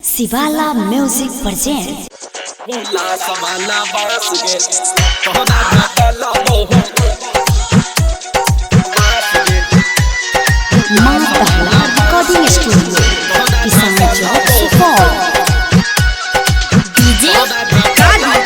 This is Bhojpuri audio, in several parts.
शिवाला म्यूजिक प्रेजेंट मां पहला रिकॉर्डिंग स्टूडियो किसान चौक सुपौल। डीजे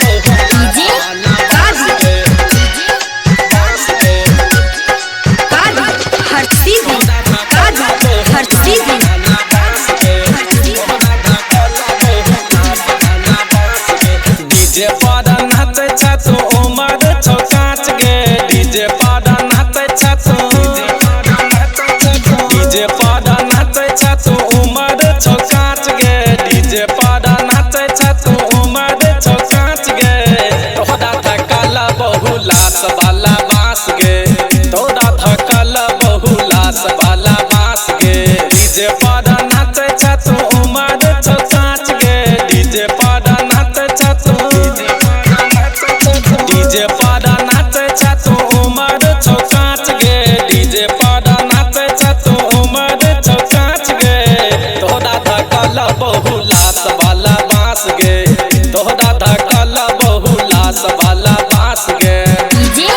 डीजे पादा नाचे छातो उमर छौकाच गे डीजे पादा नाचे छातो डीजे पादा नाचे छातो उमर छौकाच गे डीजे पादा नाचे छातो उमर छौकाच गे तोरा थकल बहुलास वाला बांस गे तोरा थकल बहुलास वाला बांस गे डीजे पादा नाचे छातो उमर छौकाच गे डीजे पादा नाचे छातो डीजे पादा नाचे छातो उमर छौकाच गे डीजे पादा नाचे छातो उमर छौकाच गे तोरा धकल बहुलास वाला बांस गे तोरा धकल बहुलास वाला बांस गे डीजे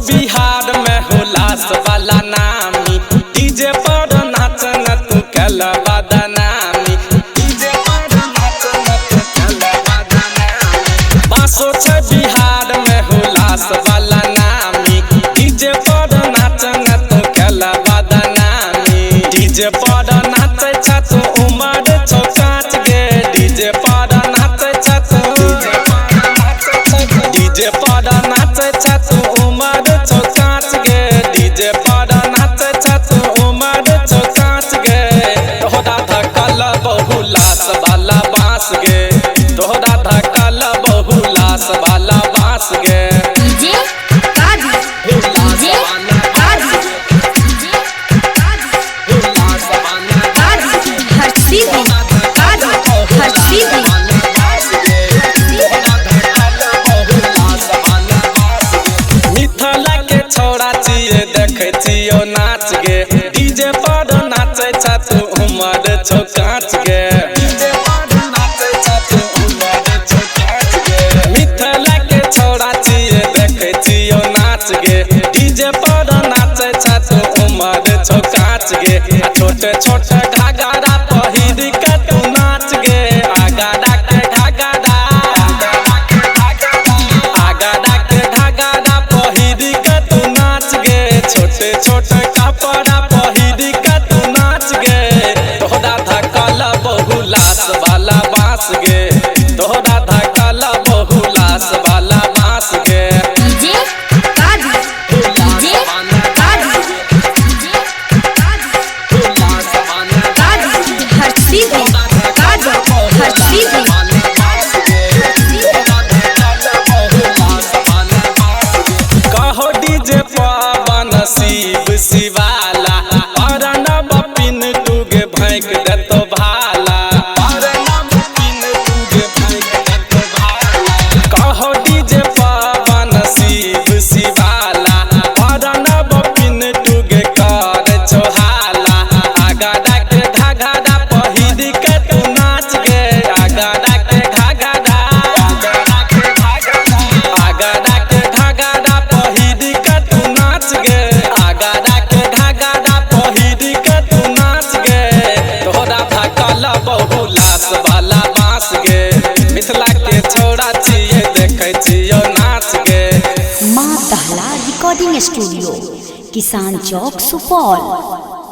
बिहार में हुलास वाला नामी डीजे पर नाच न तू कल बदनामी डीजे पर नाच न तू कल बदनामी बासो छै बिहार में हुलास वाला नामी डीजे पर नाच न तू कल बदनामी डीजे पर नाच छातो उमर छौकाच गे डीजे पर नाच छातो डीजे पर नाच छातो उमर छौकाच गे डीजे पादा नाचे छातो उमर छौकाच गे तोहरा धकल बहुलास वाला बांस गे तोहरा धकल बहुलास वाला बांस गे डीजे मिथिला के छोड़ा छिए देखे छियो नाच गे डीजे पर नाचे छातो उमर छौकाच गे मिथिला के छोड़ा छिए देखे छियो नाच गे डीजे पर नाचे छातो उमर छौकाच गे छोटे छोटे घाघरा पहिर के तू नाच गे आगाड़ा के घाघरा आगाड़ा के घाघरा पहिर के तू नाच गे छोटे छोटे कपड़ा पहिर के तू नाच गे तोहरा धकल बहुलास वाला बांस गे तोहरा धकल बहुलास वाला बांस गे डीजे कहो डीजे पवन शिव शिवाला और नब पिन टूगे भैंक देतो भाला कहो डीजे पवन शिव शिवाला और नब पिन टूगे कर चौहाला आगाड़ा के घाघरा पहिर के तू नाच गे आगाड़ा के घाघरा आगाड़ा के घाघरा पहिर के तू नाच गे आगाड़ा के घाघरा पहिर के तू नाच गे तोहरा धकल बहुलास वाला बांस गे मिथिला के छोड़ा छिए देखे छियो नाच गे मां पहला रिकॉर्डिंग स्टूडियो किसान चौक सुपौल।